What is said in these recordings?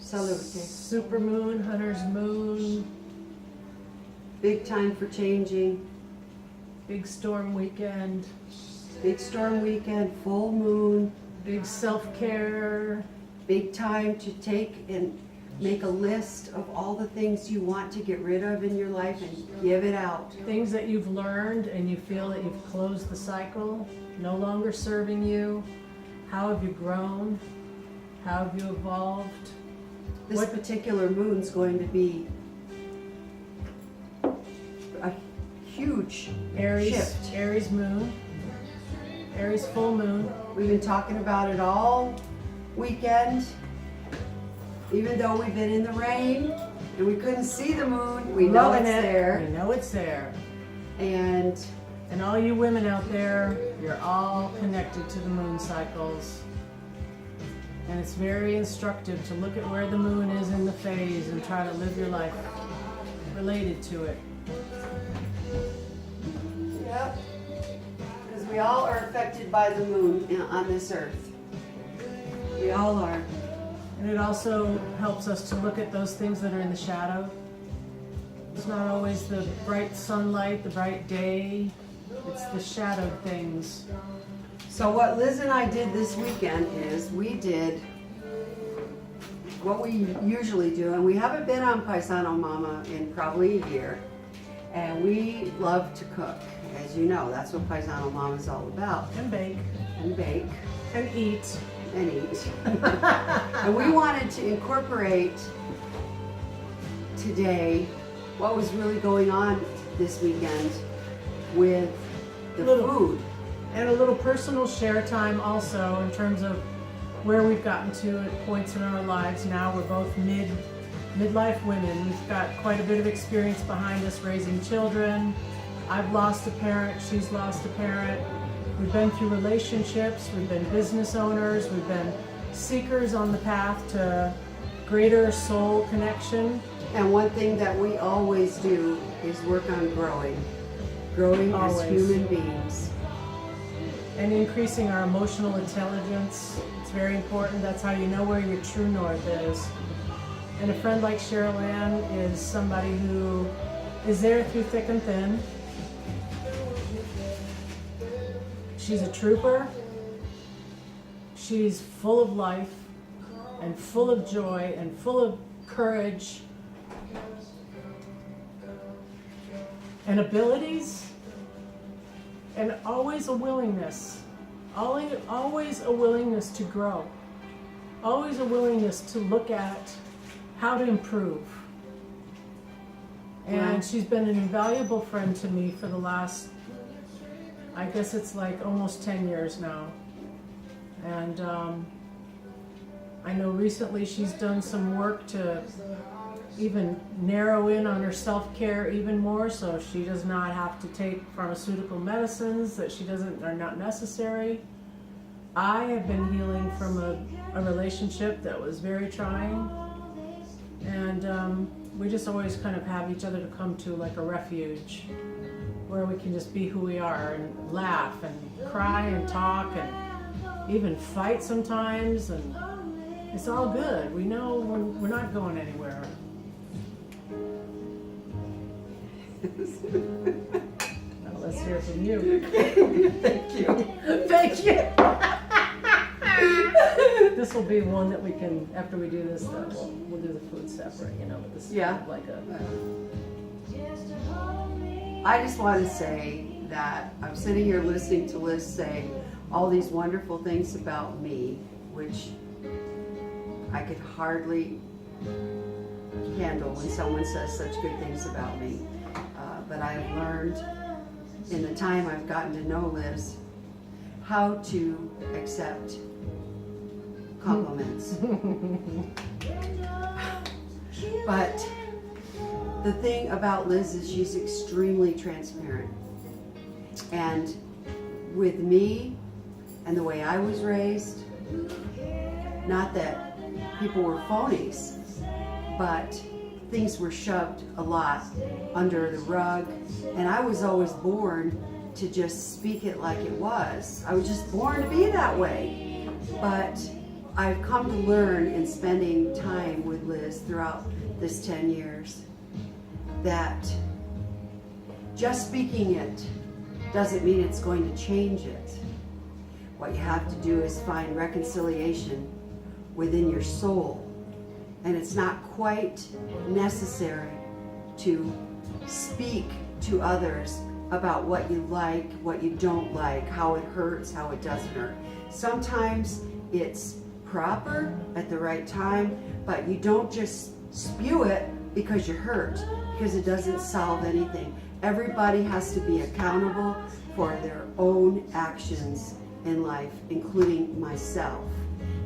Salute. Super moon, hunter's moon, Big time for changing. big storm weekend, Big storm weekend, full moon. big self-care, Big time to take and make a list of all the things you want to get rid of in your life and give it out. things that you've learned and you feel that you've closed the cycle, no longer serving you. How have you grown? How have you evolved? This What- particular moon's going to be a huge Aries, shift. Aries moon, Aries full moon. We've been talking about it all weekend. Even though we've been in the rain and we couldn't see the moon, we know it's Loving it. there. We know it's there. And And all you women out there, you're all connected to the moon cycles. And it's very instructive to look at where the moon is in the phase and try to live your life related to it. yep, because we all are affected by the moon on this earth. We all are. And it also helps us to look at those things that are in the shadow. It's not always the bright sunlight, the bright day. It's the shadowed things. So what Liz and I did this weekend is we did what we usually do, and we haven't been on Pisana Mama in probably a year, and we love to cook. As you know, that's what Pisana Mama is all about, And bake. and bake And eat. and eat. And we wanted to incorporate today what was really going on this weekend with the Little. food. And a little personal share time also in terms of where we've gotten to at points in our lives. Now we're both midlife women. We've got quite a bit of experience behind us raising children. I've lost a parent, she's lost a parent. We've been through relationships, we've been business owners, we've been seekers on the path to greater soul connection. And one thing that we always do is work on growing as Always. human beings. And increasing our emotional intelligence. It's very important. That's how you know where your true north is. And a friend like Cheryl Ann is somebody who is there through thick and thin. She's a trooper. She's full of life and full of joy and full of courage and abilities. And always a willingness, always a willingness to grow, always a willingness to look at how to improve. And she's been an invaluable friend to me for the last, I guess it's like almost 10 years now. And I know recently she's done some work to even narrow in on her self-care even more, so she does not have to take pharmaceutical medicines that are not necessary. I have been healing from a relationship that was very trying, and we just always kind of have each other to come to, like a refuge where we can just be who we are and laugh and cry and talk and even fight sometimes, and it's all good. We know we're not going anywhere. Now let's hear from you. Thank you. Thank you. This will be one that we can, after we do this, we'll do the food separate, but this is Yeah. like a... I just want to say that I'm sitting here listening to Liz say all these wonderful things about me, which I could hardly handle when someone says such good things about me. But I've learned in the time I've gotten to know Liz how to accept compliments. But the thing about Liz is she's extremely transparent. And with me and the way I was raised, not that people were phonies, but things were shoved a lot under the rug, and I was always born to just speak it like it was. I was just born to be that way. But I've come to learn in spending time with Liz throughout this 10 years that just speaking it doesn't mean it's going to change it. What you have to do is find reconciliation within your soul. And it's not quite necessary to speak to others about what you like, what you don't like, how it hurts, how it doesn't hurt. Sometimes it's proper at the right time, but you don't just spew it because you're hurt, because it doesn't solve anything. Everybody has to be accountable for their own actions in life, including myself.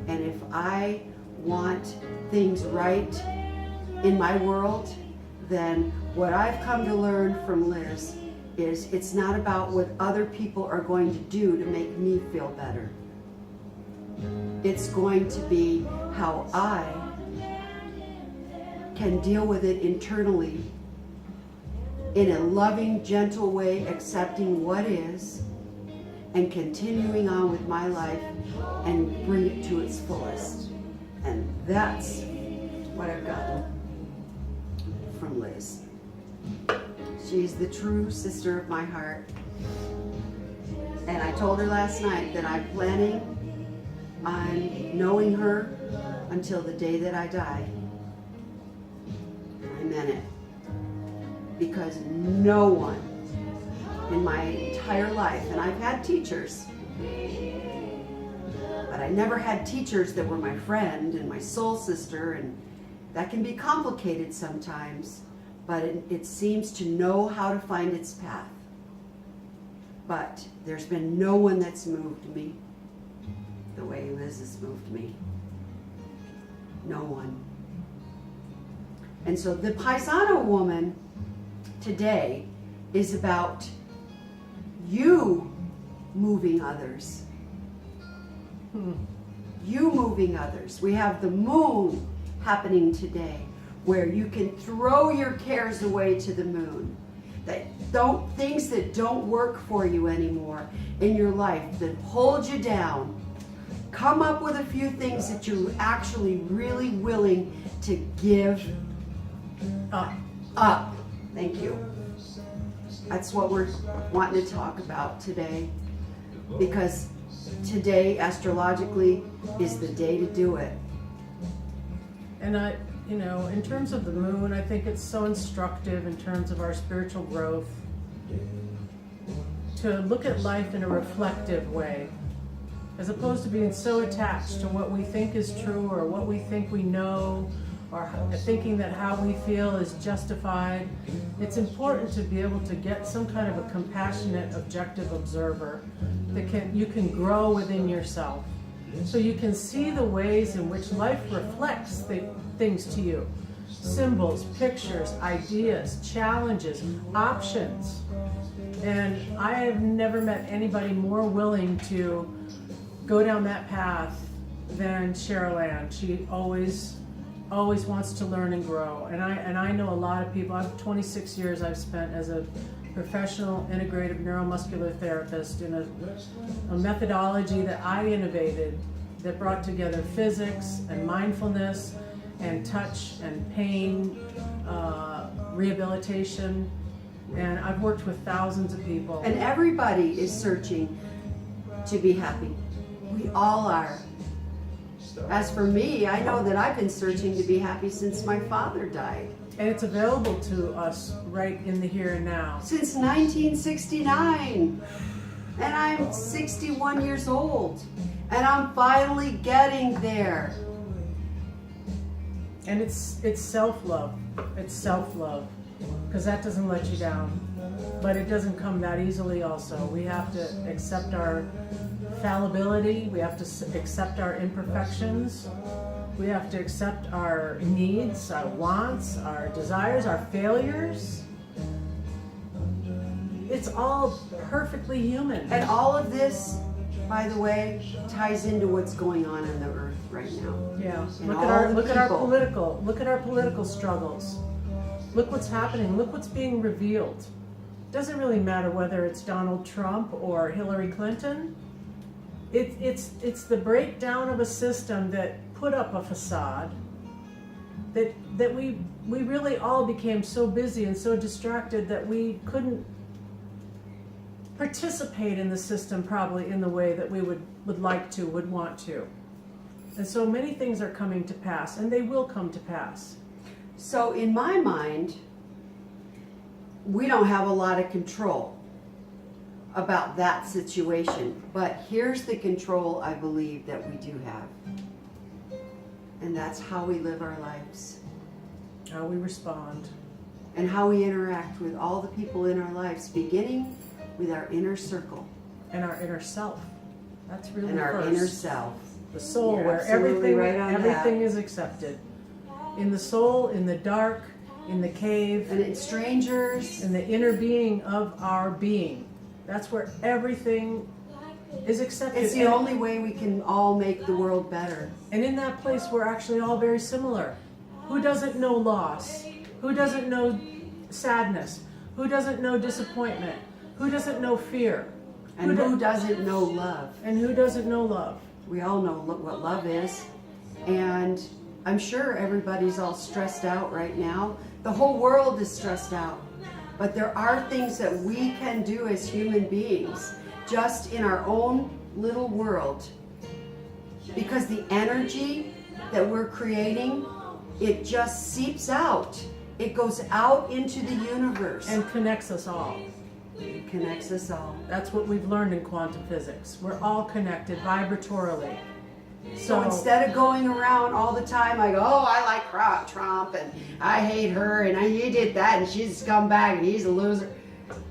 And if I want things right in my world, then what I've come to learn from Liz is it's not about what other people are going to do to make me feel better. It's going to be how I can deal with it internally in a loving, gentle way, accepting what is, and continuing on with my life and bring it to its fullest. And that's what I've gotten from Liz. She's the true sister of my heart. And I told her last night that I'm planning on knowing her until the day that I die. I meant it. Because no one in my entire life, and I've had teachers, but I never had teachers that were my friend and my soul sister, and that can be complicated sometimes, but it seems to know how to find its path. But there's been no one that's moved me the way Liz has moved me. No one. And so the Pisana Woman today is about you moving others. You moving others. We have the moon happening today where you can throw your cares away to the moon. Things that don't work for you anymore in your life, that hold you down. Come up with a few things that you're actually really willing to give up. Thank you. That's what we're wanting to talk about today, because today astrologically is the day to do it. And in terms of the moon, I think it's so instructive in terms of our spiritual growth to look at life in a reflective way, as opposed to being so attached to what we think is true or what we think we know, or thinking that how we feel is justified. It's important to be able to get some kind of a compassionate, objective observer that you can grow within yourself, so you can see the ways in which life reflects things to you. Symbols, pictures, ideas, challenges, options. And I have never met anybody more willing to go down that path than Cheryl Ann. She always wants to learn and grow. And I know a lot of people. 26 years I've spent as a professional integrative neuromuscular therapist in a methodology that I innovated that brought together physics and mindfulness and touch and pain, rehabilitation. And I've worked with thousands of people. And everybody is searching to be happy. We all are. As for me, I know that I've been searching to be happy since my father died. And it's available to us right in the here and now. Since 1969. And I'm 61 years old. And I'm finally getting there. And it's self-love. It's self-love. Because that doesn't let you down. But it doesn't come that easily also. We have to accept our fallibility. We have to accept our imperfections. We have to accept our needs, our wants, our desires, our failures. It's all perfectly human. And all of this, by the way, ties into what's going on the earth right now. Yeah. And Look at our political struggles. Look what's happening. Look what's being revealed. It doesn't really matter whether it's Donald Trump or Hillary Clinton. It's the breakdown of a system that put up a facade that we really all became so busy and so distracted that we couldn't participate in the system probably in the way that we would like to, would want to. And so many things are coming to pass, and they will come to pass. So in my mind, we don't have a lot of control about that situation. But here's the control I believe that we do have. And that's how we live our lives. How we respond. And how we interact with all the people in our lives, beginning with our inner circle. And our inner self. That's really And our first. inner self. The soul, You're where absolutely right on everything that. is accepted. In the soul, in the dark, in the cave, And it's strangers. in the inner being of our being. That's where everything is accepted. It's the only way we can all make the world better. And in that place, we're actually all very similar. Who doesn't know loss? Who doesn't know sadness? Who doesn't know disappointment? Who doesn't know fear? And who doesn't know love? And who doesn't know love? We all know what love is. And I'm sure everybody's all stressed out right now. The whole world is stressed out. But there are things that we can do as human beings, just in our own little world. Because the energy that we're creating, it just seeps out. It goes out into the universe. And connects us all. It connects us all. That's what we've learned in quantum physics. We're all connected vibratorily. So instead of going around all the time like, oh, I like Trump and I hate her and he did that and she's a scumbag and he's a loser.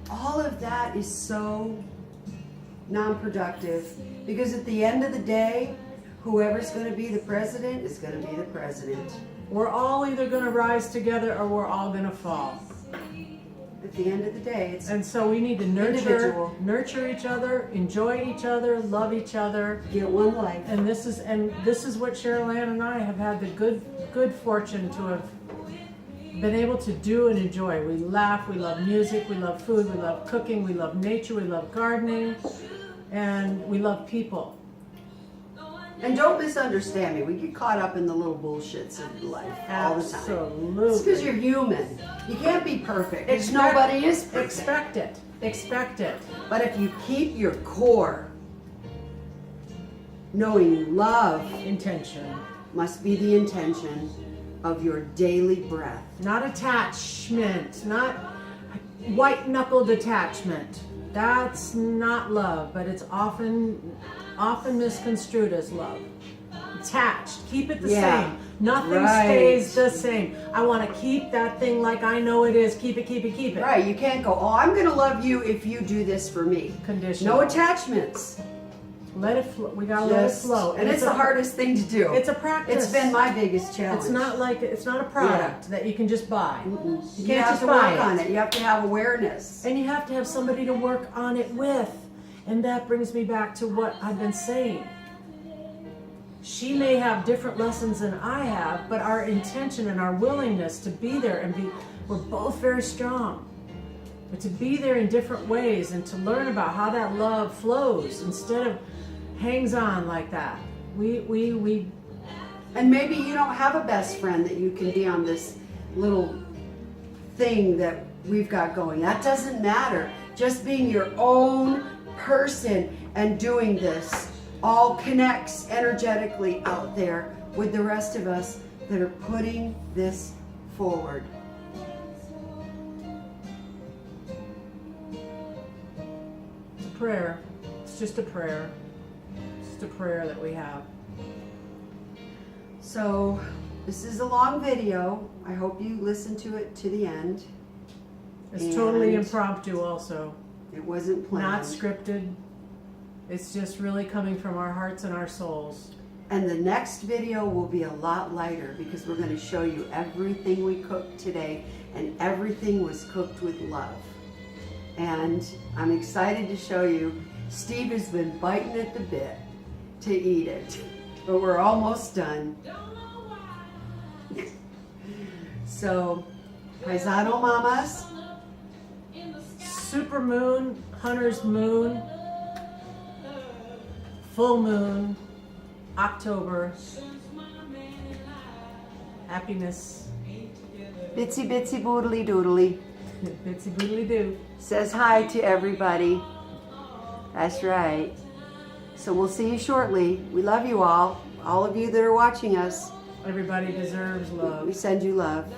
All of that is so non-productive, because at the end of the day, whoever's going to be the president is going to be the president. We're all either going to rise together or we're all going to fall. At the end of the day, it's And so we need to nurture each other, enjoy each other, love each other. get one life. And this is what Cheryl Ann and I have had the good fortune to have been able to do and enjoy. We laugh, we love music, we love food, we love cooking, we love nature, we love gardening, and we love people. And don't misunderstand me. We get caught up in the little bullshits of life all the time. Absolutely. It's because you're human. You can't be perfect. Because nobody is perfect. Expect it. Expect it. But if you keep your core, knowing love Intention. must be the intention of your daily breath. Not attachment. Not white-knuckled attachment. That's not love, but it's often misconstrued as love. Attached. Keep it the same. Nothing stays the same. I want to keep that thing like I know it is. Keep it, keep it, keep it. Right. You can't go, oh, I'm going to love you if you do this for me. Conditional. No attachments. Let it flow. We got to let it flow. And it's the hardest thing to do. It's a practice. It's been my biggest challenge. It's not a product that you can just buy. Mm-mm. You You can't have just to buy work it. on it. You have to have awareness. And you have to have somebody to work on it with. And that brings me back to what I've been saying. She may have different lessons than I have, but our intention and our willingness to be there we're both very strong. But to be there in different ways and to learn about how that love flows instead of hangs on like that. And maybe you don't have a best friend that you can be on this little thing that we've got going. That doesn't matter. Just being your own person and doing this all connects energetically out there with the rest of us that are putting this forward. It's a prayer. It's just a prayer. It's just a prayer that we have. So this is a long video. I hope you listen to it to the end. It's totally impromptu also. It wasn't planned. Not scripted. It's just really coming from our hearts and our souls. And the next video will be a lot lighter because we're going to show you everything we cooked today, and everything was cooked with love. And I'm excited to show you. Steve has been biting at the bit to eat it, but we're almost done. So, Paisano Mamas. Super moon, hunter's moon, full moon, October. Happiness. Bitsy bitsy boodly doodly. Bitsy boodly doo. Says hi to everybody. That's right. So we'll see you shortly. We love you all of you that are watching us. Everybody deserves love. We send you love.